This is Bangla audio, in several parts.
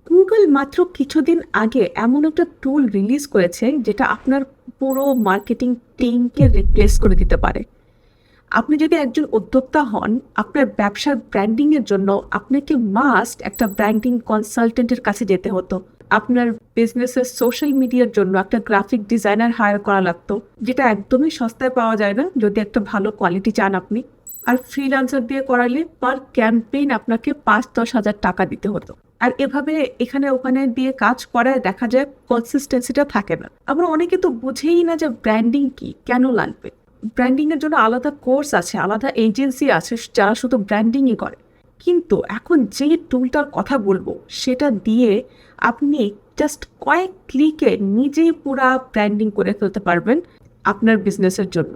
গুগল মাত্র কিছুদিন আগে এমন একটা টুল রিলিজ করেছে যেটা আপনার পুরো মার্কেটিং টিমকে রিপ্লেস করে দিতে পারে। আপনি যদি একজন উদ্যোক্তা হন, আপনার ব্যবসার ব্র্যান্ডিংয়ের জন্য আপনাকে মাস্ট একটা ব্র্যান্ডিং কনসালটেন্টের কাছে যেতে হতো। আপনার বিজনেসের সোশ্যাল মিডিয়ার জন্য একটা গ্রাফিক ডিজাইনার হায়ার করা লাগতো, যেটা একদমই সস্তায় পাওয়া যায় না যদি একটা ভালো কোয়ালিটি চান আপনি। আর ফ্রিল্যান্সার দিয়ে করালে পার ক্যাম্পেইন আপনাকে ৫-১০ হাজার টাকা দিতে হতো। আর এভাবে এখানে ওখানে দিয়ে কাজ করায় দেখা যায় কনসিস্টেন্সিটা থাকে না। আবার অনেকে তো বুঝেই না যে ব্র্যান্ডিং কি, কেন লাগবে। ব্র্যান্ডিংয়ের জন্য আলাদা কোর্স আছে, আলাদা এজেন্সি আছে যারা শুধু ব্র্যান্ডিংই করে। কিন্তু এখন যে টুলটার কথা বলবো সেটা দিয়ে আপনি জাস্ট কয়েক ক্লিকে নিজেই পুরা ব্র্যান্ডিং করে ফেলতে পারবেন আপনার বিজনেসের জন্য।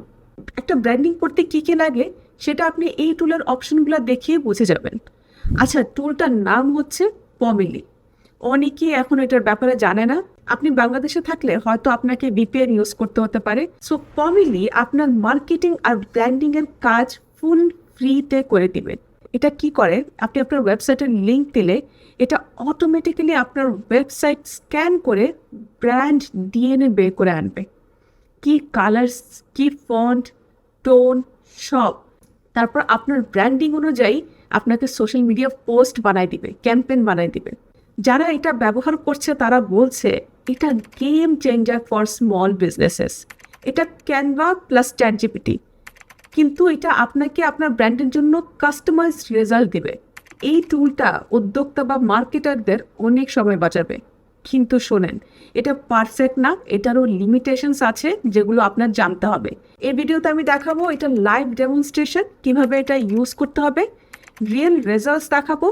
একটা ব্র্যান্ডিং করতে কী কী লাগে সেটা আপনি এই টুলের অপশনগুলো দেখিয়ে বুঝে যাবেন। আচ্ছা, টুলটার নাম হচ্ছে পমিলি। অনেকেই এখন এটার ব্যাপারে জানে না। আপনি বাংলাদেশে থাকলে হয়তো আপনাকে ভিপিএন ইউজ করতে হতে পারে। সো পমিলি আপনার মার্কেটিং আর ব্র্যান্ডিং এর কাজ ফুল ফ্রিতে করে দিবে। এটা কি করে, আপনি আপনার ওয়েবসাইটের লিঙ্ক দিলে এটা অটোমেটিক্যালি আপনার ওয়েবসাইট স্ক্যান করে ব্র্যান্ড ডিএনএ বের করে আনবে। কি কালার্স, কি ফন্ট, টোন, সব। তারপর আপনার ব্র্যান্ডিং অনুযায়ী আপনাকে সোশ্যাল মিডিয়া পোস্ট বানাই দিবে, ক্যাম্পেইন বানাই দিবে। যারা এটা ব্যবহার করছে তারা বলছে এটা game changer for small businesses. এটা ক্যানভা প্লাস চ্যাটজিপিটি, কিন্তু এটা আপনাকে আপনার ব্র্যান্ডের জন্য কাস্টমাইজ রেজাল্ট দিবে। এই টুলটা উদ্যোক্তা বা মার্কেটারদের অনেক সময় বাঁচাবে। কিন্তু শোনেন, এটা পারফেক্ট না, এটারও লিমিটেশনস আছে যেগুলো আপনার জানতে হবে। এই ভিডিওতে আমি দেখাবো এটা লাইভ ডেমনস্ট্রেশন, কিভাবে এটা ইউজ করতে হবে, রিয়েল রেজাল্টস দেখাবো,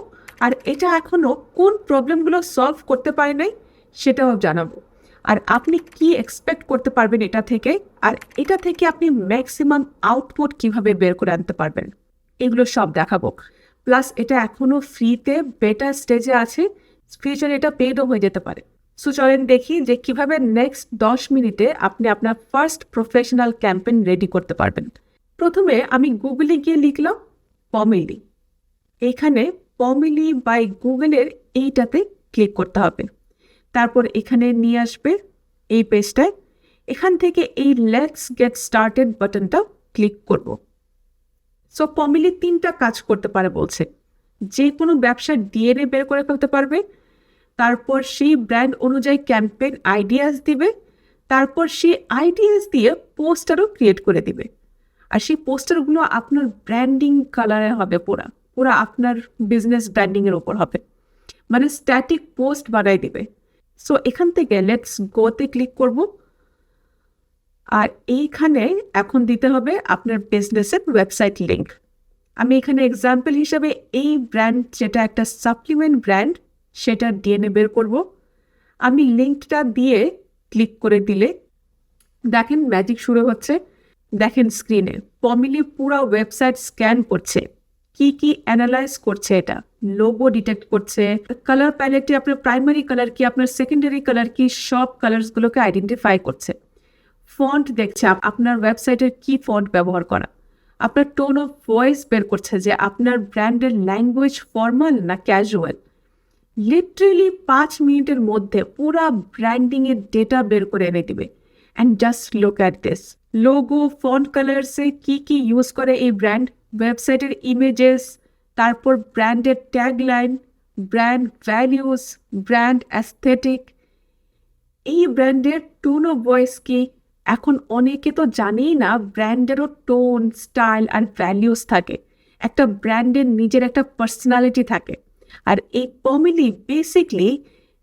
আর এটা এখনও কোন প্রবলেমগুলো সলভ করতে পারে নাই সেটাও জানাবো। আর আপনি কি এক্সপেক্ট করতে পারবেন এটা থেকে, আর এটা থেকে আপনি ম্যাক্সিমাম আউটপুট কিভাবে বের করে আনতে পারবেন, এগুলো সব দেখাবো। প্লাস এটা এখনও ফ্রিতে বেটা স্টেজে আছে, ফিউচারে এটা পেডও হয়ে যেতে পারে। সো চলেন দেখি যে কিভাবে নেক্সট 10 মিনিটে আপনি আপনার ফার্স্ট প্রফেশনাল ক্যাম্পেইন রেডি করতে পারবেন। প্রথমে আমি গুগলে গিয়ে লিখলাম পমিলি। এইখানে পমিলি বাই গুগলের এইটাতে ক্লিক করতে হবে। তারপর এখানে নিয়ে আসবে এই পেজটায়। এখান থেকে এই লেটস গেট স্টার্টেড বাটনটা ক্লিক করব। সো পমিলি 3টা কাজ করতে পারে বলছে। যে কোনো ব্যবসার ডিএনএ বের করে ফেলতে পারবে, তারপর সেই ব্র্যান্ড অনুযায়ী ক্যাম্পেইন আইডিয়াস দিবে, তারপর সেই আইডিয়াস দিয়ে পোস্টারও ক্রিয়েট করে দিবে। আর সেই পোস্টারগুলো আপনার ব্র্যান্ডিং কালারে হবে, পুরা পুরা আপনার বিজনেস ব্র্যান্ডিংয়ের ওপর হবে, মানে স্ট্যাটিক পোস্ট বানাই দিবে। সো এখান থেকে লেটস গোতে ক্লিক করব। আর এইখানে এখন দিতে হবে আপনার বিজনেসের ওয়েবসাইট লিঙ্ক। আমি এখানে এক্সাম্পল হিসাবে এই ব্র্যান্ড, যেটা একটা সাপ্লিমেন্ট ব্র্যান্ড, সেটা ডিএনএ বের করব। আমি লিঙ্কটা দিয়ে ক্লিক করে দিলে দেখেন ম্যাজিক শুরু হচ্ছে। দেখেন স্ক্রিনে পমিলি পুরো ওয়েবসাইট স্ক্যান করছে, কি কি অ্যানালাইজ করছে, এটা লোগো ডিটেক্ট করছে, কালার প্যালেটে আপনার প্রাইমারি কালার কি, আপনার সেকেন্ডারি কালার কি, সব কালার্সগুলোকে আইডেন্টিফাই করছে। ফন্ট দেখছে আপনার ওয়েবসাইটের কি ফন্ট ব্যবহার করা, আপনার টোন অফ ভয়েস বের করছে যে আপনার ব্র্যান্ডের ল্যাঙ্গুয়েজ ফর্মাল না ক্যাজুয়াল। লিটারেলি 5 মিনিটের মধ্যে পুরা ব্র্যান্ডিংয়ের ডেটা বের করে এনে দিবে। And just look at this, logo, font কালার্সে কি কি ইউজ করে এই ব্র্যান্ড, ওয়েবসাইটের ইমেজেস, তারপর ব্র্যান্ডের tagline, brand values, brand aesthetic, এই ব্র্যান্ডের টোন অফ ভয়েস কি। এখন অনেকে তো জানেই না ব্র্যান্ডেরও টোন, স্টাইল আর ভ্যালিউস থাকে। একটা ব্র্যান্ডের নিজের একটা পার্সোনালিটি থাকে। আর এই পমিলি বেসিকলি,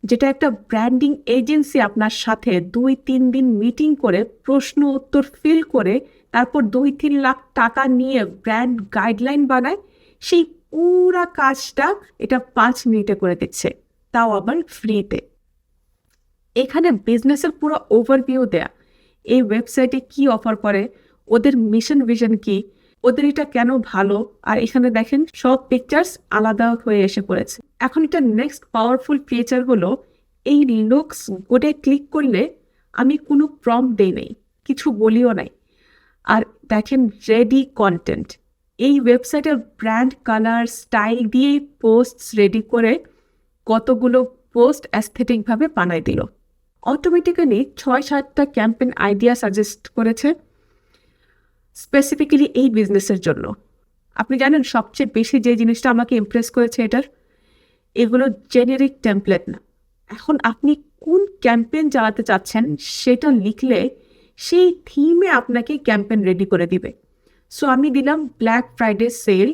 যেটা একটা ব্র্যান্ডিং এজেন্সি আপনার সাথে 2-3 দিন মিটিং করে প্রশ্ন উত্তর ফিল করে তারপর 2-3 লাখ টাকা নিয়ে ব্র্যান্ড গাইডলাইন বানায়, সেই পুরা কাজটা এটা 5 মিনিটে করে দিচ্ছে, তাও আবার ফ্রিতে। এখানে বিজনেসের পুরো ওভারভিউ দেয়া, এই ওয়েবসাইটে কি অফার করে, ওদের মিশন ভিশন কি, ওদের এটা কেন ভালো। আর এখানে দেখেন সব পিকচার্স আলাদা হয়ে এসে পড়েছে। এখন এটা নেক্সট পাওয়ারফুল ফিচার হলো এই লুকস গুডে ক্লিক করলে আমি কোনো প্রম্পট দেই নাই, কিছু বলিও নাই। আর দেখেন রেডি কন্টেন্ট, এই ওয়েবসাইটের ব্র্যান্ড কালার স্টাইল দিয়ে পোস্টস রেডি করে কতগুলো পোস্ট অ্যাস্থেটিকভাবে বানাই দিল। অটোমেটিক্যালি 6-7টা ক্যাম্পেইন আইডিয়া সাজেস্ট করেছে স্পেসিফিক্যালি এই বিজনেসের জন্য। আপনি জানেন সবচেয়ে বেশি যে জিনিসটা আমাকে ইমপ্রেস করেছে এগুলো জেনেরিক টেমপ্লেট না। এখন আপনি কোন ক্যাম্পেইন চালাতে চাচ্ছেন সেটা লিখলে সেই থিমে আপনাকে ক্যাম্পেইন রেডি করে দিবে। সো আমি দিলাম ব্ল্যাক ফ্রাইডে সেল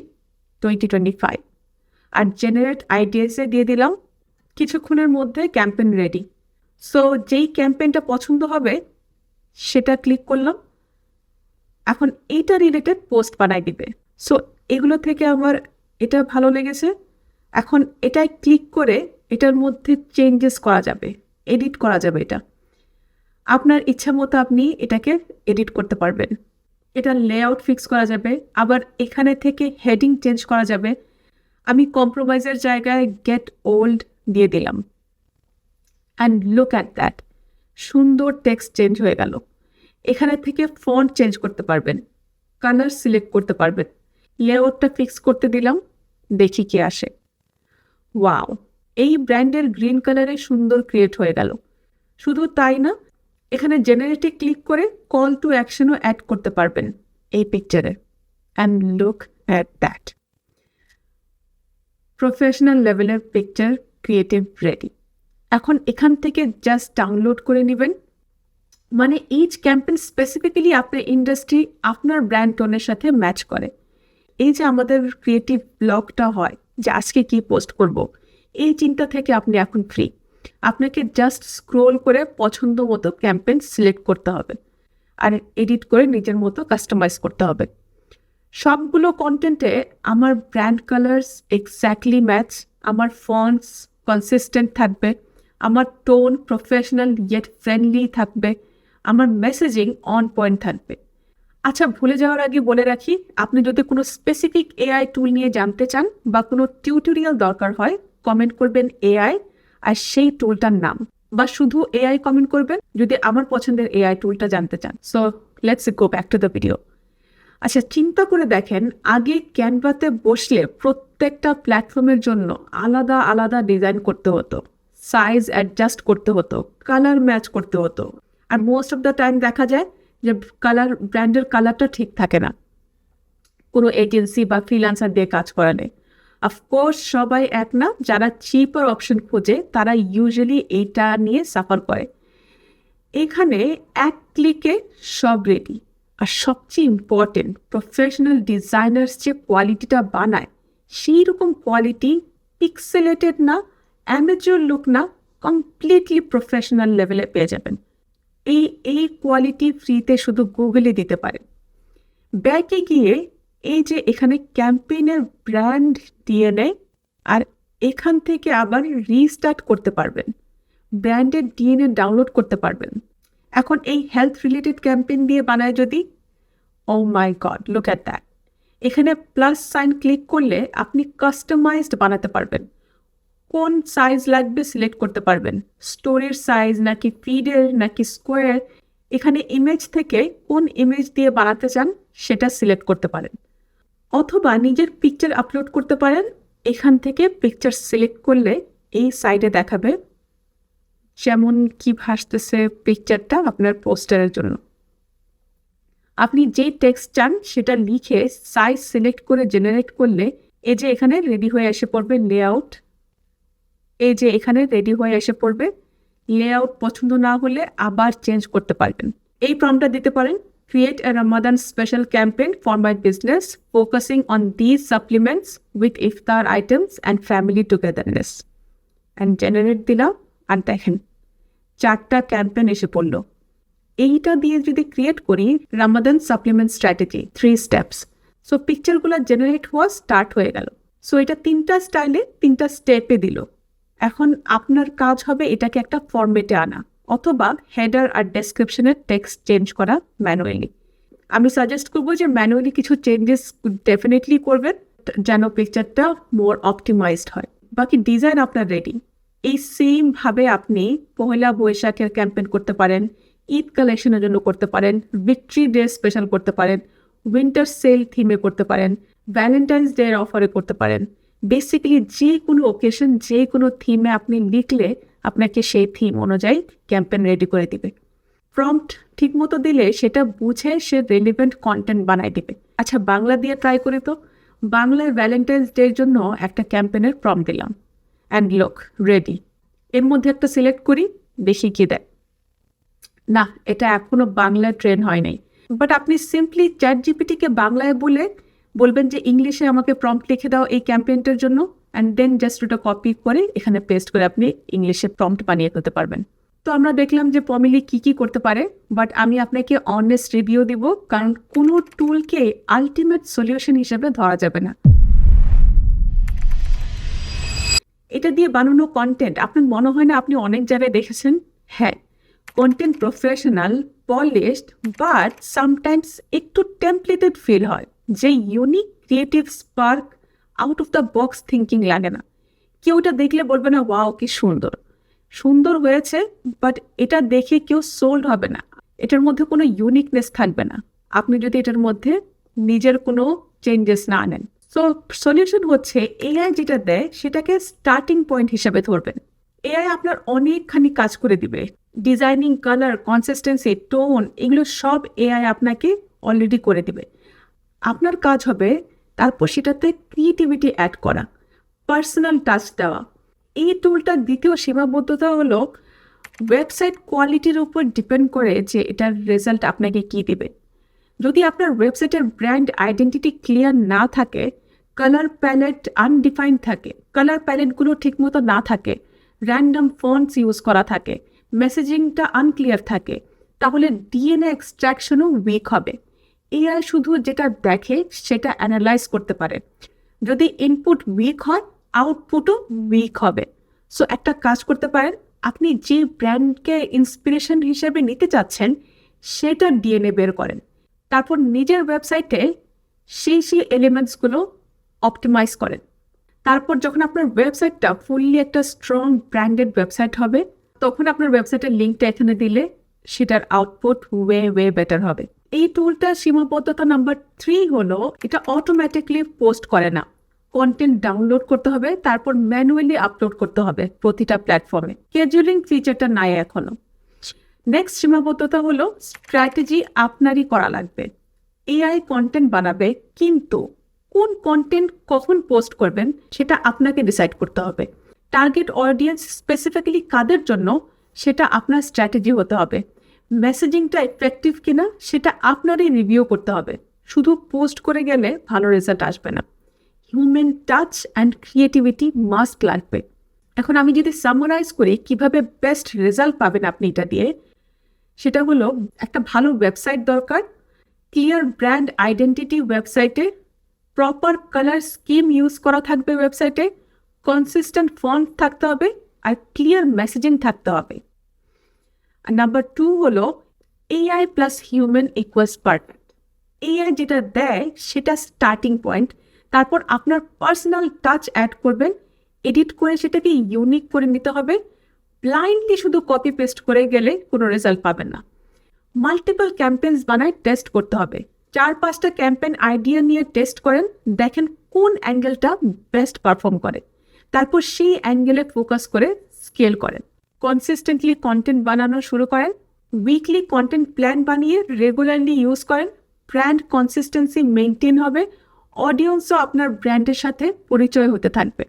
2025 আর জেনারেট আইডিয়াসে দিয়ে দিলাম কিছুক্ষণের মধ্যে ক্যাম্পেইন রেডি। সো যেই ক্যাম্পেইনটা পছন্দ হবে সেটা ক্লিক করলাম, এখন এইটা রিলেটেড পোস্ট বানাই দিবে। সো এগুলো থেকে আমার এটা ভালো লেগেছে। এখন এটাই ক্লিক করে এটার মধ্যে চেঞ্জেস করা যাবে, এডিট করা যাবে। এটা আপনার ইচ্ছা মতো আপনি এটাকে এডিট করতে পারবেন। এটা লেআউট ফিক্স করা যাবে, আবার এখানে থেকে হেডিং চেঞ্জ করা যাবে। আমি কম্প্রোমাইজের জায়গায় গেট ওল্ড দিয়ে দিলাম অ্যান্ড লুক অ্যাট দ্যাট, সুন্দর টেক্সট চেঞ্জ হয়ে গেল। এখানে থেকে ফন্ট চেঞ্জ করতে পারবেন, কালার সিলেক্ট করতে পারবেন। লেআউটটা ফিক্স করতে দিলাম, দেখি কি আসে। ওয়াও, এই ব্র্যান্ডের গ্রিন কালারে সুন্দর ক্রিয়েট হয়ে গেল। শুধু তাই না, এখানে জেনারেটে ক্লিক করে কল টু অ্যাকশনও অ্যাড করতে পারবেন এই পিকচারে। And look at that, professional লেভেলের পিকচার ক্রিয়েটিভ রেডি। এখন এখান থেকে জাস্ট ডাউনলোড করে নেবেন। মানে ইচ ক্যাম্পেইন স্পেসিফিক্যালি আপনার ইন্ডাস্ট্রি, আপনার ব্র্যান্ড টোনের সাথে ম্যাচ করে। এই যে আমাদের ক্রিয়েটিভ ব্লগটা হয় যে আজকে কি পোস্ট করব, এই চিন্তা থেকে আপনি এখন ফ্রি। আপনাকে জাস্ট স্ক্রোল করে পছন্দ মতো ক্যাম্পেইন সিলেক্ট করতে হবে আর এডিট করে নিজের মতো কাস্টমাইজ করতে হবে। সবগুলো কন্টেন্টে আমার ব্র্যান্ড কালার্স এক্স্যাক্টলি ম্যাচ, আমার ফন্টস কনসিস্টেন্ট থাকবে, আমার টোন প্রফেশনাল ইয়েট ফ্রেন্ডলি থাকবে, আমার মেসেজিং অন পয়েন্ট থাকবে। আচ্ছা, ভুলে যাওয়ার আগে বলে রাখি, আপনি যদি কোনো স্পেসিফিক এআই টুল নিয়ে জানতে চান বা কোনো টিউটোরিয়াল দরকার হয়, কমেন্ট করবেন এআই আর সেই টুলটার নাম, বা শুধু এআই কমেন্ট করবেন যদি আমার পছন্দের এআই টুলটা জানতে চান। So let's go back to the video. আচ্ছা, চিন্তা করে দেখেন, আগে ক্যানভাতে বসলে প্রত্যেকটা প্ল্যাটফর্মের জন্য আলাদা আলাদা ডিজাইন করতে হতো, সাইজ অ্যাডজাস্ট করতে হতো, কালার ম্যাচ করতে হতো। আর মোস্ট অফ দ্য টাইম দেখা যায় যে ব্র্যান্ডের কালারটা ঠিক থাকে না, কোনো এজেন্সি বা ফ্রিল্যান্সার দিয়ে কাজ করা নেই। অফকোর্স সবাই এক না, যারা চিপার অপশন খোঁজে তারা ইউজুয়ালি এইটা নিয়ে সাফার করে। এখানে এক ক্লিকে সব রেডি। আর সবচেয়ে ইম্পর্টেন্ট, প্রফেশনাল ডিজাইনার্স যে কোয়ালিটিটা বানায় সেই রকম কোয়ালিটি, পিক্সেলেটেড না, অ্যামেচুর লুক না, কমপ্লিটলি প্রফেশনাল লেভেলে পেয়ে যাবেন। এই কোয়ালিটি ফ্রিতে শুধু গুগলে দিতে পারেন। ব্যাকে গিয়ে এই যে এখানে ক্যাম্পেইনের ব্র্যান্ড ডিএনএ, আর এখান থেকে আবার রিস্টার্ট করতে পারবেন, ব্র্যান্ডের ডিএনএ ডাউনলোড করতে পারবেন। এখন এই হেলথ রিলেটেড ক্যাম্পেইন দিয়ে বানায় যদি, ও মাই গড, লুক অ্যাট দ্যাট। এখানে প্লাস সাইন ক্লিক করলে আপনি কাস্টমাইজড বানাতে পারবেন। কোন সাইজ লাগবে সিলেক্ট করতে পারবেন, স্টোরির সাইজ নাকি ফিডের নাকি স্কোয়ার। এখানে ইমেজ থেকে কোন ইমেজ দিয়ে বানাতে চান সেটা সিলেক্ট করতে পারেন, অথবা নিজের পিকচার আপলোড করতে পারেন। এখান থেকে পিকচার সিলেক্ট করলে এই সাইডে দেখাবে যেমন কি ভাসতেছে পিকচারটা আপনার পোস্টারের জন্য। আপনি যে টেক্সট চান সেটা লিখে সাইজ সিলেক্ট করে জেনারেট করলে এই যে এখানে রেডি হয়ে এসে পড়বে লেআউট। এই যে এখানে রেডি হয়ে এসে পড়বে। লেআউট পছন্দ না হলে আবার চেঞ্জ করতে পারবেন। এই প্রম্পটটা দিতে পারেন, create a Ramadan special campaign for my business focusing on these supplements with iftar items and family togetherness, and generate দিলাম। আর দেখেন 4টা ক্যাম্পেইন এসে পড়লো। এইটা দিয়ে যদি ক্রিয়েট করি Ramadan supplement strategy 3 steps, so পিকচারগুলো জেনারেট হওয়া স্টার্ট হয়ে গেল। সো এটা 3টা স্টাইলে 3টা স্টেপে দিল। এখন আপনার কাজ হবে এটাকে একটা ফরম্যাটে আনা, অথবা হেডার আর ডেসক্রিপশনের টেক্সট চেঞ্জ করা ম্যানুয়ালি। আমি সাজেস্ট করবো যে ম্যানুয়ালি কিছু চেঞ্জেস ডেফিনেটলি করবেন যেন পিকচারটা মোর অপটিমাইজড হয়। বাকি ডিজাইন আপনার রেডি। এই সেমভাবে আপনি পহেলা বৈশাখের ক্যাম্পেইন করতে পারেন, ঈদ কালেকশনের জন্য করতে পারেন, ভিক্টরি ডে স্পেশাল করতে পারেন, উইন্টার সেল থিমে করতে পারেন, ভ্যালেন্টাইন্স ডে অফারে করতে পারেন, বেসিক্যালি যে কোনো ওকেশন, যে কোনো থিমে আপনি লিখলে আপনাকে সেই থিম অনুযায়ী ক্যাম্পেইন রেডি করে দিবে। প্রম্পট ঠিকমতো দিলে সেটা বুঝে সে রেলিভেন্ট কন্টেন্ট বানাই দিবে। আচ্ছা, বাংলা দিয়ে ট্রাই করি তো। বাংলার ভ্যালেন্টাইন্স ডের জন্য একটা ক্যাম্পেইনের প্রম্পট দিলাম, অ্যান্ড লুক রেডি। এর মধ্যে একটা সিলেক্ট করি, দেখি কি দেয়। না, এটা এখনো বাংলায় ট্রেন হয় নাই। বাট আপনি সিম্পলি চ্যাটজিপিটিকে বাংলায় বলবেন যে ইংলিশে আমাকে প্রম্পট লিখে দাও এই ক্যাম্পেইনটার জন্য, অ্যান্ড দেন জাস্ট ওটা কপি করে এখানে পেস্ট করে আপনি ইংলিশে প্রম্পট বানিয়ে ফেলতে পারবেন। তো আমরা দেখলাম যে পমিলি কি করতে পারে, বাট আমি আপনাকে অনেস্ট রিভিউ দিব, কারণ কোনো টুলকে আলটিমেট সলিউশন হিসেবে ধরা যাবে না। এটা দিয়ে বানানো কন্টেন্ট আপনার মনে হয় না আপনি অনেক জায়গায় দেখেছেন? হ্যাঁ, content professional, polished, but sometimes একটু টেমপ্লেটেড ফিল হয়, যে unique creative spark, out of the box thinking লাগে না। কেউ এটা দেখলে বলবে না ওয়াও কি সুন্দর হয়েছে, বাট এটা দেখে কেউ সোল্ড হবে না। এটার মধ্যে কোনো ইউনিকনেস থাকবে না আপনি যদি এটার মধ্যে নিজের কোনো চেঞ্জেস না আনেন। সো সলিউশন হচ্ছে এআই যেটা দেয় সেটাকে স্টার্টিং পয়েন্ট হিসেবে ধরবেন। এআই আপনার অনেকখানি কাজ করে দিবে। ডিজাইনিং, কালার, কনসিস্টেন্সি, টোন, এগুলো সব এআই আপনাকে অলরেডি করে দিবে। আপনার কাজ হবে তারপর সেটাতে ক্রিয়েটিভিটি অ্যাড করা, পার্সোনাল টাচ দেওয়া। এই টুলটার দ্বিতীয় সীমাবদ্ধতা হলো ওয়েবসাইট কোয়ালিটির উপর ডিপেন্ড করে যে এটার রেজাল্ট আপনাকে কী দেবে। যদি আপনার ওয়েবসাইটের ব্র্যান্ড আইডেন্টিটি ক্লিয়ার না থাকে, কালার প্যালেট আনডিফাইন্ড থাকে, কালার প্যালেটগুলো ঠিকমতো না থাকে, র্যান্ডম ফন্টস ইউজ করা থাকে, মেসেজিংটা আনক্লিয়ার থাকে, তাহলে ডিএনএ এক্সট্রাকশনও উইক হবে। এআই শুধু যেটা দেখে সেটা অ্যানালাইজ করতে পারে। যদি ইনপুট উইক হয়, আউটপুটও উইক হবে। সো একটা কাজ করতে পারেন, আপনি যে ব্র্যান্ডকে ইন্সপিরেশন হিসেবে নিতে চাচ্ছেন সেটা ডিএনএ বের করেন, তারপর নিজের ওয়েবসাইটে সেই এলিমেন্টসগুলো অপটিমাইজ করেন। তারপর যখন আপনার ওয়েবসাইটটা ফুললি একটা স্ট্রং ব্র্যান্ডেড ওয়েবসাইট হবে, তখন আপনার ওয়েবসাইটের লিঙ্কটা এখানে দিলে সেটার আউটপুট ওয়ে বেটার হবে। এই টুলটার সীমাবদ্ধতা নাম্বার 3 হলো এটা অটোমেটিকলি পোস্ট করে না। কন্টেন্ট ডাউনলোড করতে হবে, তারপর ম্যানুয়ালি আপলোড করতে হবে প্রতিটা প্ল্যাটফর্মে। স্কেজুলিং ফিচারটা নাই এখনো। নেক্সট সীমাবদ্ধতা হলো স্ট্র্যাটেজি আপনারই করা লাগবে। এআই কন্টেন্ট বানাবে, কিন্তু কোন কন্টেন্ট কখন পোস্ট করবেন সেটা আপনাকে ডিসাইড করতে হবে। টার্গেট অডিয়েন্স স্পেসিফিক্যালি কাদের জন্য সেটা আপনার স্ট্র্যাটেজি হতে হবে। মেসেজিংটা এফেক্টিভ কিনা সেটা আপনারই রিভিউ করতে হবে। শুধু পোস্ট করে গেলে ভালো রেজাল্ট আসবে না। Human touch and creativity must লাগবে। এখন আমি যদি সামারাইজ করি কিভাবে বেস্ট রেজাল্ট পাবেন আপনি এটা দিয়ে, সেটা হলো একটা ভালো ওয়েবসাইট দরকার, ক্লিয়ার ব্র্যান্ড আইডেন্টিটি ওয়েবসাইটে, প্রপার কালার স্কিম ইউজ করা থাকবে ওয়েবসাইটে, কনসিস্টেন্ট ফন্ট থাকতে হবে, আর ক্লিয়ার মেসেজিং থাকতে হবে। আর নাম্বার 2 হলো AI plus human equals perfect. AI যেটা দেয় সেটা স্টার্টিং পয়েন্ট, তারপর আপনার পার্সোনাল টাচ অ্যাড করবেন, এডিট করে সেটাকে ইউনিক করে নিতে হবে। ব্লাইন্ডলি শুধু কপি পেস্ট করে গেলে কোনো রেজাল্ট পাবেন না। মাল্টিপল ক্যাম্পেইনস বানায় টেস্ট করতে হবে। 4-5টা ক্যাম্পেইন আইডিয়া নিয়ে টেস্ট করেন, দেখেন কোন অ্যাঙ্গেলটা বেস্ট পারফর্ম করে, তারপর সেই অ্যাঙ্গেলে ফোকাস করে স্কেল করেন। কনসিস্টেন্টলি কন্টেন্ট বানানো শুরু করেন, উইকলি কন্টেন্ট প্ল্যান বানিয়ে রেগুলারলি ইউজ করেন। ব্র্যান্ড কনসিস্টেন্সি মেনটেন হবে, অডিয়েন্সও আপনার ব্র্যান্ডের সাথে পরিচয় হতে থাকবে।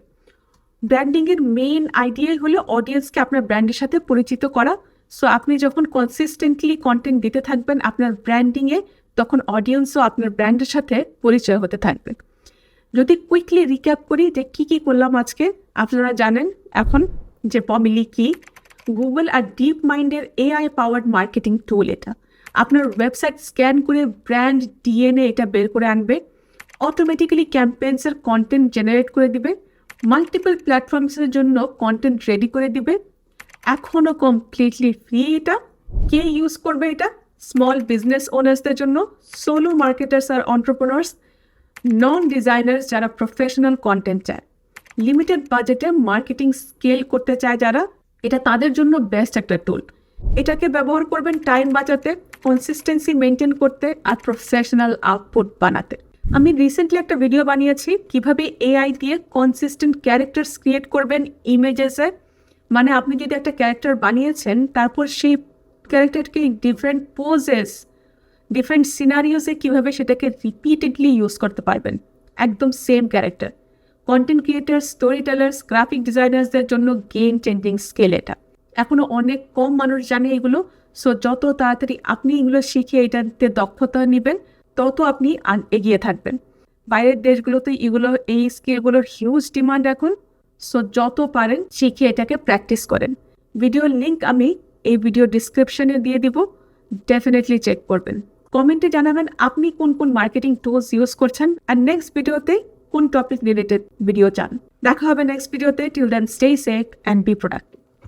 ব্র্যান্ডিংয়ের মেইন আইডিয়াই হলো অডিয়েন্সকে আপনার ব্র্যান্ডের সাথে পরিচিত করা। সো আপনি যখন কনসিস্টেন্টলি কন্টেন্ট দিতে থাকবেন আপনার ব্র্যান্ডিংয়ে, তখন অডিয়েন্সও আপনার ব্র্যান্ডের সাথে পরিচয় হতে থাকবে। যদি কুইকলি রিক্যাপ করি যে কী করলাম আজকে, আপনারা জানেন এখন যে পমিলি কি, গুগল আর ডিপ মাইন্ডের এআই পাওয়ার্ড মার্কেটিং টুল। এটা আপনার ওয়েবসাইট স্ক্যান করে ব্র্যান্ড ডিএনএ এটা বের করে আনবে, অটোমেটিক্যালি ক্যাম্পেইনসের কন্টেন্ট জেনারেট করে দিবে, মাল্টিপল প্ল্যাটফর্মসের জন্য কন্টেন্ট রেডি করে দিবে। এখনও কমপ্লিটলি ফ্রি। এটা কে ইউজ করবে? এটা স্মল বিজনেস ওনার্সদের জন্য, সোলো মার্কেটার্স আর অন্টারপ্রেনার্স, নন ডিজাইনার্স যারা প্রফেশনাল কন্টেন্ট চায়, লিমিটেড বাজেটে মার্কেটিং স্কেল করতে চায় যারা, এটা তাদের জন্য বেস্ট একটা টুল। এটাকে ব্যবহার করবেন টাইম বাঁচাতে, কনসিস্টেন্সি মেনটেন করতে আর প্রফেশনাল আউটপুট বানাতে। আমি রিসেন্টলি একটা ভিডিও বানিয়েছি কিভাবে এআই দিয়ে কনসিস্টেন্ট ক্যারেক্টার্স ক্রিয়েট করবেন ইমেজেসে। মানে আপনি যদি একটা ক্যারেক্টার বানিয়েছেন, তারপর সেই ক্যারেক্টারকে ডিফারেন্ট পোজেস, ডিফারেন্ট সিনারিওসে কীভাবে সেটাকে রিপিটেডলি ইউজ করতে পারবেন, একদম same character. Content creator, storytellers, graphic ডিজাইনার্সদের জন্য গেম চেঞ্জিং স্কিল এটা। এখনও অনেক কম মানুষ জানে এগুলো। সো যত তাড়াতাড়ি আপনি এগুলো শিখে এটাতে দক্ষতা নেবেন, তত আপনি এগিয়ে থাকবেন। বাইরের দেশগুলোতে এই স্কিলগুলোর হিউজ ডিমান্ড এখন। সো যত পারেন শিখে এটাকে প্র্যাকটিস করেন। ভিডিওর লিঙ্ক আমি এই ভিডিও ডিসক্রিপশনে দিয়ে দিব, ডেফিনেটলি চেক করবেন। কমেন্টে জানাবেন আপনি কোন কোন মার্কেটিং টুলস ইউজ করছেন, আর নেক্সট ভিডিওতে কোন টপিক রিলেটেড ভিডিও চান। দেখা হবে নেক্সট ভিডিওতে। Till then stay safe and be productive.